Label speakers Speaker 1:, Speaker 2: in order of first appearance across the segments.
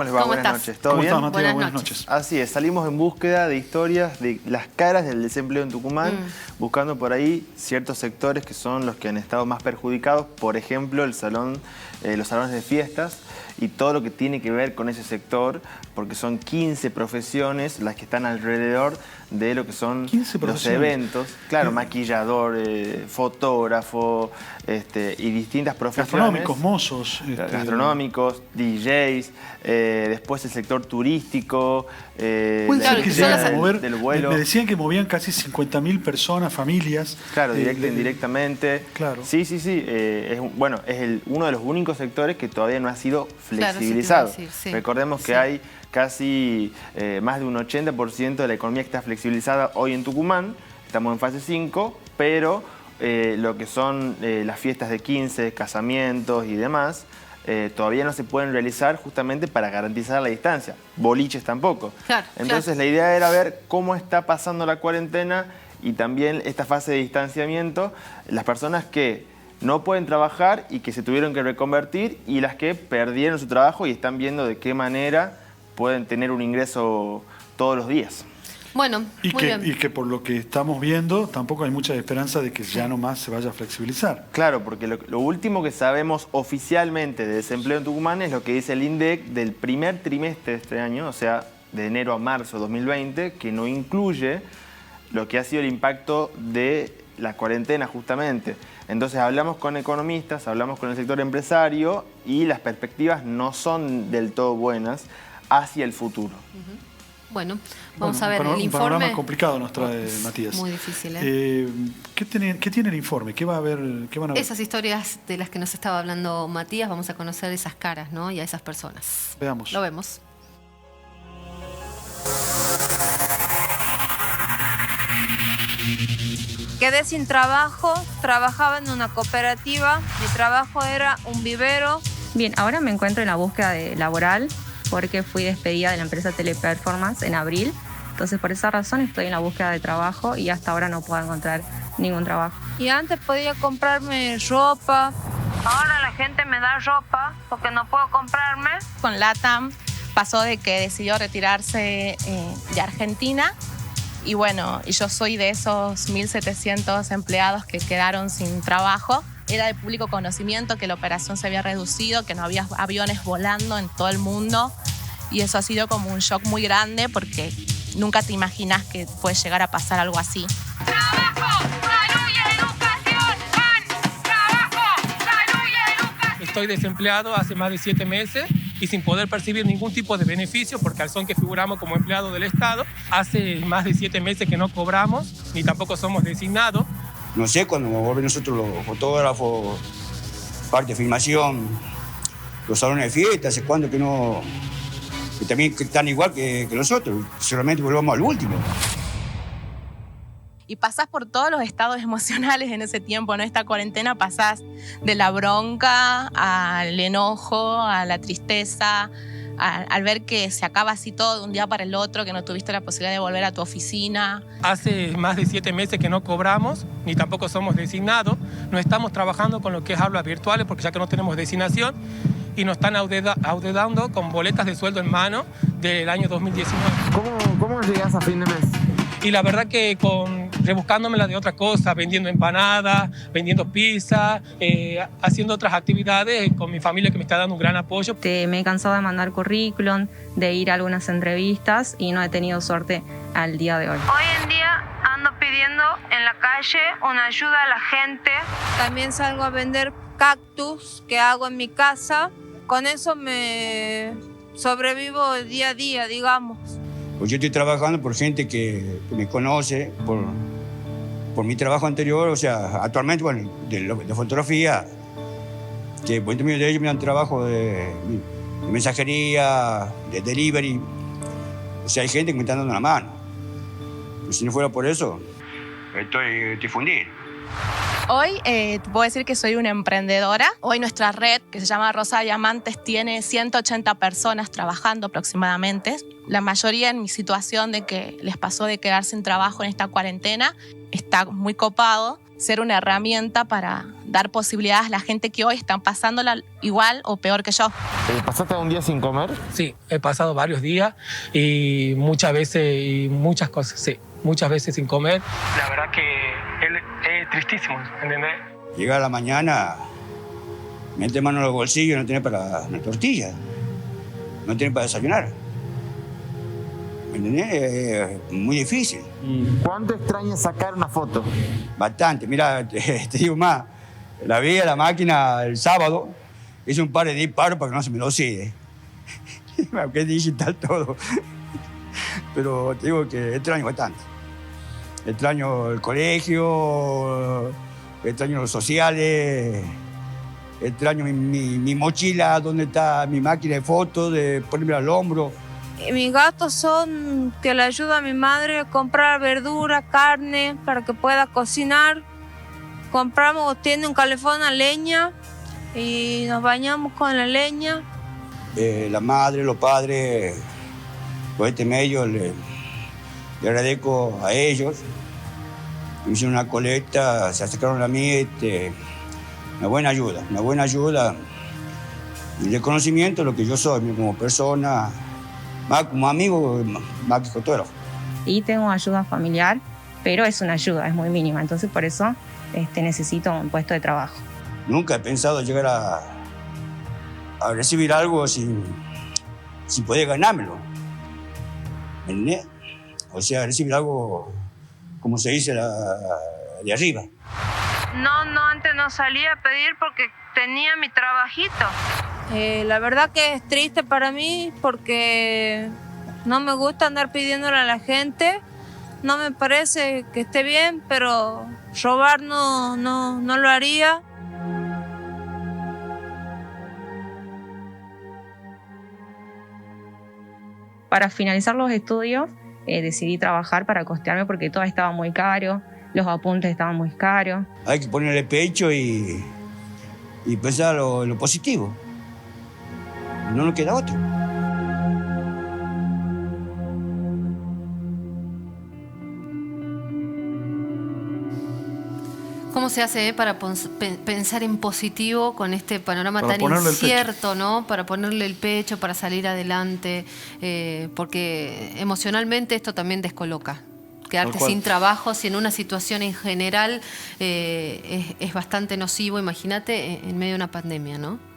Speaker 1: ¿Cómo les va?
Speaker 2: ¿Cómo
Speaker 1: Buenas
Speaker 2: estás?
Speaker 1: noches. ¿Todo
Speaker 3: ¿Cómo
Speaker 1: bien?
Speaker 3: estás, Matías?
Speaker 2: Buenas
Speaker 3: Buenas noches.
Speaker 1: Así es, salimos en búsqueda de historias de las caras del desempleo en Tucumán, buscando por ahí ciertos sectores que son los que han estado más perjudicados, por ejemplo, los salones de fiestas y todo lo que tiene que ver con ese sector, porque son 15 profesiones las que están alrededor de lo que son
Speaker 3: 15
Speaker 1: los
Speaker 3: profesiones.
Speaker 1: eventos. Claro, maquillador, fotógrafo y distintas profesiones.
Speaker 3: Gastronómicos, mozos.
Speaker 1: Gastronómicos, DJs, después el sector turístico,
Speaker 3: Puede
Speaker 2: Claro,
Speaker 3: ser que
Speaker 2: que son
Speaker 3: lleguen
Speaker 2: las-
Speaker 3: a mover.
Speaker 1: del vuelo.
Speaker 3: Me decían que movían casi 50.000 personas, familias.
Speaker 1: Claro, indirectamente.
Speaker 3: Claro.
Speaker 1: Sí. Es uno de los únicos sectores que todavía no ha sido flexibilizado.
Speaker 2: Claro, sí te iba a decir, sí.
Speaker 1: Recordemos que
Speaker 2: Sí.
Speaker 1: hay casi más de un 80% de la economía que está flexibilizada hoy en Tucumán. Estamos en fase 5, pero lo que son las fiestas de 15, casamientos y demás, todavía no se pueden realizar justamente para garantizar la distancia. Boliches tampoco.
Speaker 2: Claro,
Speaker 1: Entonces la idea era ver cómo está pasando la cuarentena y también esta fase de distanciamiento, las personas que no pueden trabajar y que se tuvieron que reconvertir y las que perdieron su trabajo y están viendo de qué manera pueden tener un ingreso todos los días.
Speaker 2: Bueno,
Speaker 3: Y
Speaker 2: muy bien.
Speaker 3: que por lo que estamos viendo, tampoco hay mucha esperanza de que ya nomás se vaya a flexibilizar.
Speaker 1: Claro, porque lo último que sabemos oficialmente de desempleo en Tucumán es lo que dice el INDEC del primer trimestre de este año, o sea, de enero a marzo de 2020, que no incluye lo que ha sido el impacto de la cuarentena justamente. Entonces hablamos con economistas, hablamos con el sector empresario y las perspectivas no son del todo buenas hacia el futuro.
Speaker 2: Bueno, vamos
Speaker 3: Bueno,
Speaker 2: a ver el
Speaker 3: un
Speaker 2: informe.
Speaker 3: panorama complicado nos trae Matías.
Speaker 2: Muy difícil, ¿eh?
Speaker 3: ¿Qué tiene el informe? ¿Qué va a haber? ¿Qué van a ver?
Speaker 2: Esas historias de las que nos estaba hablando Matías, vamos a conocer esas caras, ¿no? Y a esas personas.
Speaker 3: Veamos.
Speaker 2: Lo vemos.
Speaker 4: Quedé sin trabajo, trabajaba en una cooperativa, mi trabajo era un vivero.
Speaker 5: Bien, ahora me encuentro en la búsqueda laboral porque fui despedida de la empresa Teleperformance en abril. Entonces, por esa razón estoy en la búsqueda de trabajo y hasta ahora no puedo encontrar ningún trabajo.
Speaker 4: Y antes podía comprarme ropa. Ahora la gente me da ropa porque no puedo comprarme.
Speaker 6: Con LATAM pasó de que decidió retirarse de Argentina y bueno, y yo soy de esos 1.700 empleados que quedaron sin trabajo. Era de público conocimiento que la operación se había reducido, que no había aviones volando en todo el mundo y eso ha sido como un shock muy grande porque nunca te imaginas que puede llegar a pasar algo así.
Speaker 4: ¡Trabajo, salud y educación! ¡Pan! ¡Trabajo, salud y educación!
Speaker 7: Estoy desempleado hace más de 7 meses y sin poder percibir ningún tipo de beneficio porque al son que figuramos como empleados del Estado, hace más de 7 meses que no cobramos ni tampoco somos designados.
Speaker 8: No sé, cuando volvemos nosotros los fotógrafos, parte de filmación, los salones de fiesta, hace cuándo que no... que también están igual que nosotros, solamente volvamos al último.
Speaker 6: Y pasás por todos los estados emocionales en ese tiempo, ¿no? Esta cuarentena pasás de la bronca al enojo, a la tristeza, al ver que se acaba así todo de un día para el otro, que no tuviste la posibilidad de volver a tu oficina.
Speaker 7: Hace más de 7 meses que no cobramos ni tampoco somos designados. No estamos trabajando con lo que es aulas virtuales porque ya que no tenemos designación y nos están auditando con boletas de sueldo en mano del año 2019.
Speaker 9: ¿Cómo llegas a fin de mes?
Speaker 7: Y la verdad que rebuscándomela de otra cosa, vendiendo empanadas, vendiendo pizza, haciendo otras actividades con mi familia que me está dando un gran apoyo.
Speaker 5: Me he cansado de mandar currículum, de ir a algunas entrevistas y no he tenido suerte al día de hoy.
Speaker 4: Hoy en día ando pidiendo en la calle una ayuda a la gente. También salgo a vender cactus que hago en mi casa. Con eso me sobrevivo día a día, digamos.
Speaker 8: Pues yo estoy trabajando por gente que me conoce, por mi trabajo anterior, o sea, actualmente, bueno, de fotografía, que por medio de ellos me dan trabajo de mensajería, de delivery. O sea, hay gente que me está dando una mano. Pues si no fuera por eso, estoy fundido.
Speaker 6: Hoy te puedo decir que soy una emprendedora. Hoy nuestra red, que se llama Rosa Diamantes, tiene 180 personas trabajando aproximadamente. La mayoría en mi situación de que les pasó de quedar sin trabajo en esta cuarentena. Está muy copado ser una herramienta para dar posibilidades a la gente que hoy están pasándola igual o peor que yo.
Speaker 9: ¿Pasaste un día sin comer?
Speaker 7: Sí, he pasado varios días y muchas veces y muchas cosas, sí, muchas veces sin comer. La verdad que es tristísimo, ¿entendés?
Speaker 8: Llega a la mañana, mete mano en los bolsillos, no tiene para una tortilla, no tiene para desayunar. ¿Me entendés? Es muy difícil.
Speaker 9: ¿Cuánto extrañas sacar una foto?
Speaker 8: Bastante. Mira, te digo más. La vi a la máquina el sábado, hice un par de disparos para que no se me lo oxide. Aunque es digital todo. Pero te digo que extraño bastante. Extraño el colegio, extraño los sociales, extraño mi mochila donde está mi máquina de fotos, de ponerme al hombro.
Speaker 4: Mis gastos son que le ayudo a mi madre a comprar verdura, carne, para que pueda cocinar. Tiene un calefón a leña y nos bañamos con la leña.
Speaker 8: La madre, los padres, por este medio le agradezco a ellos. Me hicieron una colecta, se acercaron a mí, una buena ayuda. Y de conocimiento de lo que yo soy como persona, más como amigo, más que fotógrafo.
Speaker 5: Y tengo ayuda familiar, pero es una ayuda, es muy mínima. Entonces, por eso necesito un puesto de trabajo.
Speaker 8: Nunca he pensado llegar a recibir algo sin poder ganármelo. ¿Entendés? O sea, recibir algo, como se dice, de arriba.
Speaker 4: No, antes no salía a pedir porque tenía mi trabajito. La verdad que es triste para mí porque no me gusta andar pidiéndole a la gente. No me parece que esté bien, pero robar no lo haría.
Speaker 5: Para finalizar los estudios, decidí trabajar para costearme porque todo estaba muy caro, los apuntes estaban muy caros.
Speaker 8: Hay que ponerle pecho y pensar lo positivo. No nos queda otro.
Speaker 2: ¿Cómo se hace para pensar en positivo con este panorama
Speaker 3: Para
Speaker 2: tan incierto, ¿no? Para ponerle el pecho, para salir adelante, porque emocionalmente esto también descoloca. Quedarte sin trabajo, si en una situación en general es bastante nocivo, imagínate en medio de una pandemia, ¿no?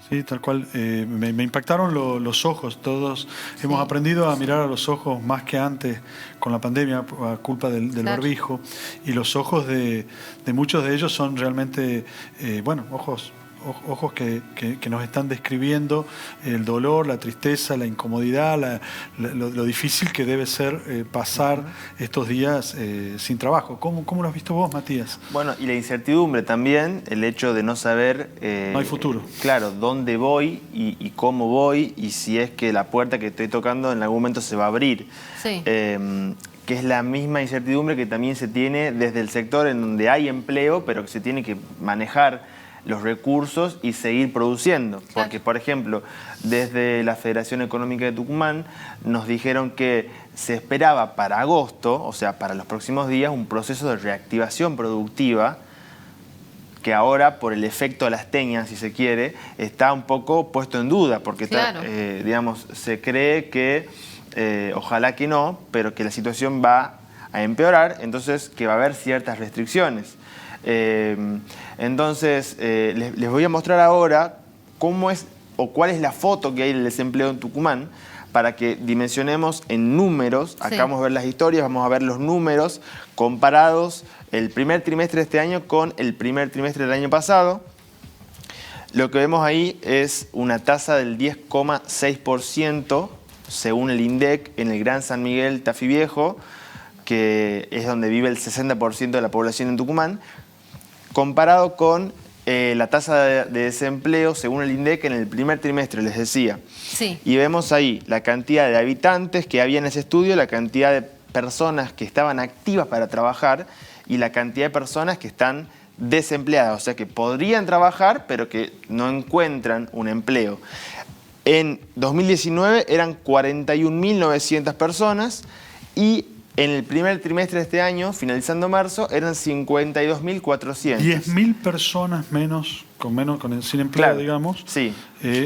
Speaker 3: Sí, tal cual. Me impactaron los ojos. Todos hemos aprendido a mirar a los ojos más que antes con la pandemia a culpa del barbijo. Y los ojos de muchos de ellos son realmente, ojos que nos están describiendo el dolor, la tristeza, la incomodidad, lo difícil que debe ser pasar estos días sin trabajo. ¿Cómo lo has visto vos, Matías?
Speaker 1: Bueno, y la incertidumbre también, el hecho de no saber...
Speaker 3: no hay futuro.
Speaker 1: Claro, dónde voy y cómo voy y si es que la puerta que estoy tocando en algún momento se va a abrir.
Speaker 2: Sí.
Speaker 1: Que es la misma incertidumbre que también se tiene desde el sector en donde hay empleo, pero que se tiene que manejar los recursos y seguir produciendo. Porque, por ejemplo, desde la Federación Económica de Tucumán nos dijeron que se esperaba para agosto, o sea, para los próximos días, un proceso de reactivación productiva que ahora, por el efecto de las teñas, si se quiere, está un poco puesto en duda, porque se cree que, ojalá que no, pero que la situación va a empeorar, entonces que va a haber ciertas restricciones. Entonces, les voy a mostrar ahora cómo es o cuál es la foto que hay del desempleo en Tucumán para que dimensionemos en números. Acá vamos a ver las historias, vamos a ver los números comparados el primer trimestre de este año con el primer trimestre del año pasado. Lo que vemos ahí es una tasa del 10,6% según el INDEC en el Gran San Miguel Tafí Viejo, que es donde vive el 60% de la población en Tucumán, comparado con la tasa de desempleo según el INDEC en el primer trimestre, les decía.
Speaker 2: Sí.
Speaker 1: Y vemos ahí la cantidad de habitantes que había en ese estudio, la cantidad de personas que estaban activas para trabajar y la cantidad de personas que están desempleadas, o sea que podrían trabajar pero que no encuentran un empleo. En 2019 eran 41.900 personas y En el primer trimestre de este año, finalizando marzo, eran 52.400.
Speaker 3: 10.000 personas menos, sin empleo,
Speaker 1: claro,
Speaker 3: digamos.
Speaker 1: Sí.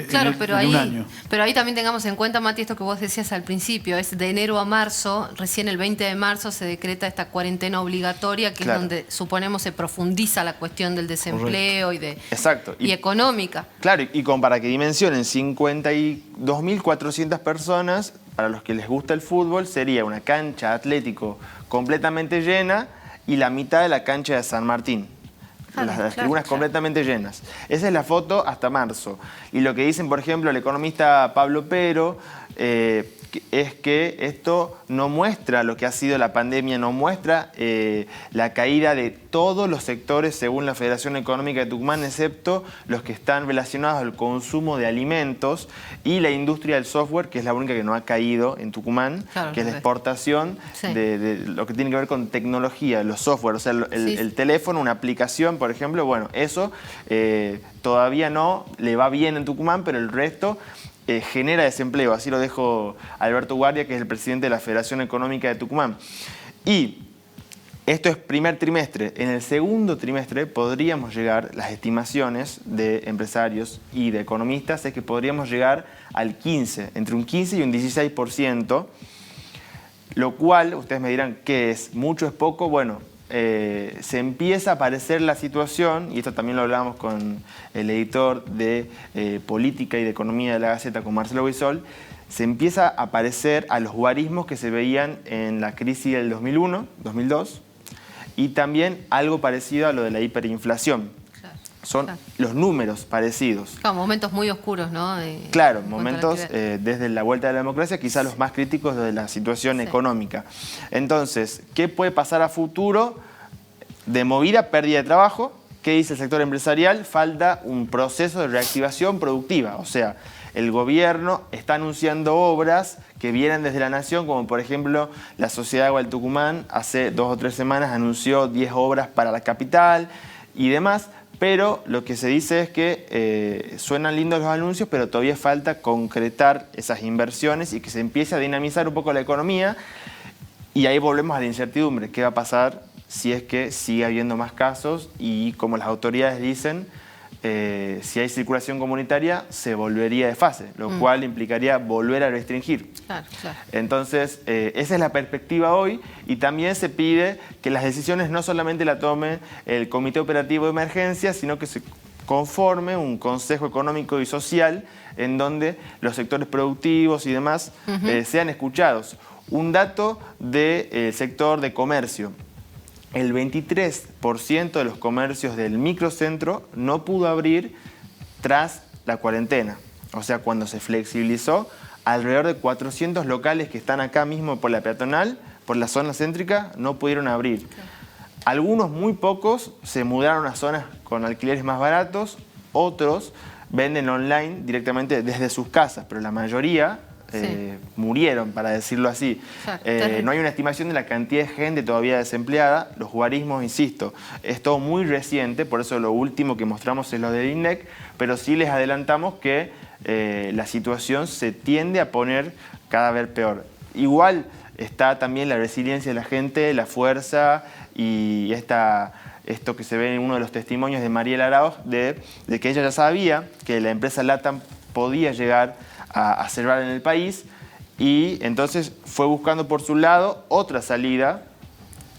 Speaker 2: Claro, pero
Speaker 3: en un año.
Speaker 2: Pero ahí también tengamos en cuenta, Mati, esto que vos decías al principio, es de enero a marzo, recién el 20 de marzo se decreta esta cuarentena obligatoria, que es donde suponemos se profundiza la cuestión del desempleo
Speaker 1: Exacto.
Speaker 2: y económica.
Speaker 1: Claro, y como para que dimensionen, 52.400 personas, para los que les gusta el fútbol, sería una cancha atlético completamente llena y la mitad de la cancha de San Martín. Las tribunas completamente llenas. Esa es la foto hasta marzo. Y lo que dicen, por ejemplo, el economista Pablo Pero, es que esto no muestra lo que ha sido la pandemia, no muestra la caída de todos los sectores según la Federación Económica de Tucumán, excepto los que están relacionados al consumo de alimentos y la industria del software, que es la única que no ha caído en Tucumán, que es la exportación de lo que tiene que ver con tecnología, los software, o sea, el teléfono, una aplicación, por ejemplo, bueno, eso todavía no le va bien en Tucumán, pero el resto genera desempleo. Así lo dejo Alberto Guardia, que es el presidente de la Federación Económica de Tucumán. Y esto es primer trimestre. En el segundo trimestre podríamos llegar, las estimaciones de empresarios y de economistas es que podríamos llegar al 15, entre un 15 y un 16%, lo cual, ustedes me dirán, ¿qué es? ¿Mucho, es poco? Bueno, se empieza a aparecer la situación, y esto también lo hablábamos con el editor de Política y de Economía de la Gaceta, con Marcelo Guisol, se empieza a aparecer a los guarismos que se veían en la crisis del 2001, 2002, y también algo parecido a lo de la hiperinflación. Son los números parecidos.
Speaker 2: Claro, momentos muy oscuros, ¿no?
Speaker 1: Claro, momentos desde la vuelta de la democracia, quizás los más críticos de la situación económica. Entonces, ¿qué puede pasar a futuro? De movida, pérdida de trabajo. ¿Qué dice el sector empresarial? Falta un proceso de reactivación productiva. O sea, el gobierno está anunciando obras que vienen desde la nación, como por ejemplo la Sociedad de Agua del Tucumán hace 2 o 3 semanas anunció 10 obras para la capital y demás. Pero lo que se dice es que suenan lindos los anuncios, pero todavía falta concretar esas inversiones y que se empiece a dinamizar un poco la economía. Y ahí volvemos a la incertidumbre. ¿Qué va a pasar si es que sigue habiendo más casos? Y como las autoridades dicen, si hay circulación comunitaria, se volvería de fase, lo cual implicaría volver a restringir.
Speaker 2: Claro.
Speaker 1: Entonces, esa es la perspectiva hoy, y también se pide que las decisiones no solamente la tome el Comité Operativo de Emergencia, sino que se conforme un Consejo Económico y Social en donde los sectores productivos y demás sean escuchados. Un dato del sector de comercio. El 23% de los comercios del microcentro no pudo abrir tras la cuarentena. O sea, cuando se flexibilizó, alrededor de 400 locales que están acá mismo por la peatonal, por la zona céntrica, no pudieron abrir. Algunos, muy pocos, se mudaron a zonas con alquileres más baratos, otros venden online directamente desde sus casas, pero la mayoría murieron, para decirlo así. No hay una estimación de la cantidad de gente todavía desempleada. Los guarismos, insisto, es todo muy reciente, por eso lo último que mostramos es lo del INDEC, pero sí les adelantamos que la situación se tiende a poner cada vez peor. Igual está también la resiliencia de la gente, la fuerza y esto que se ve en uno de los testimonios de Mariela Arauz, de que ella ya sabía que la empresa LATAM podía llegar a cerrar en el país, y entonces fue buscando por su lado otra salida.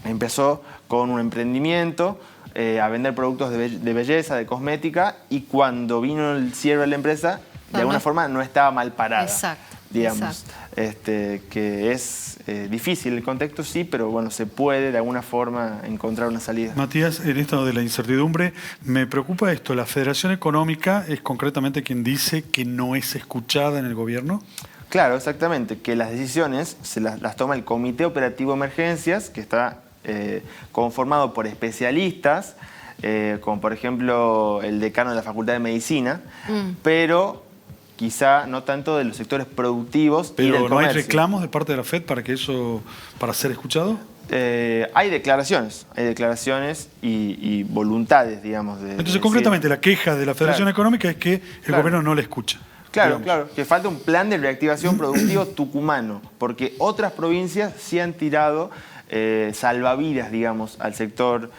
Speaker 1: Empezó con un emprendimiento, a vender productos de belleza, de cosmética, y cuando vino el cierre de la empresa, de alguna forma no estaba mal parada.
Speaker 2: Exacto.
Speaker 1: Digamos, que es difícil el contexto, sí, pero bueno, se puede de alguna forma encontrar una salida.
Speaker 3: Matías, en esto de la incertidumbre, me preocupa esto. ¿La Federación Económica es concretamente quien dice que no es escuchada en el gobierno?
Speaker 1: Claro, exactamente, que las decisiones las toma el Comité Operativo de Emergencias, que está conformado por especialistas, como por ejemplo el decano de la Facultad de Medicina, pero quizá no tanto de los sectores productivos y del comercio.
Speaker 3: ¿Pero no hay reclamos de parte de la FED para ser escuchado?
Speaker 1: Hay declaraciones y voluntades, digamos.
Speaker 3: Entonces, concretamente, la queja de la Federación Económica es que el gobierno no le escucha.
Speaker 1: Claro,
Speaker 3: digamos.
Speaker 1: claro, que falta un plan de reactivación productivo tucumano, porque otras provincias sí han tirado salvavidas, digamos, al sector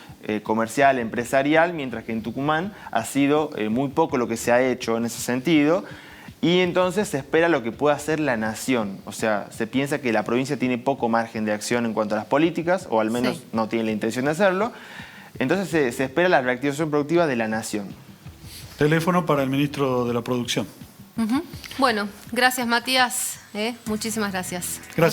Speaker 1: comercial, empresarial, mientras que en Tucumán ha sido muy poco lo que se ha hecho en ese sentido. Y entonces se espera lo que pueda hacer la nación. O sea, se piensa que la provincia tiene poco margen de acción en cuanto a las políticas, o al menos no tiene la intención de hacerlo. Entonces se espera la reactivación productiva de la nación.
Speaker 3: Teléfono para el ministro de la Producción.
Speaker 2: Bueno, gracias Matías. Muchísimas gracias.
Speaker 3: Gracias.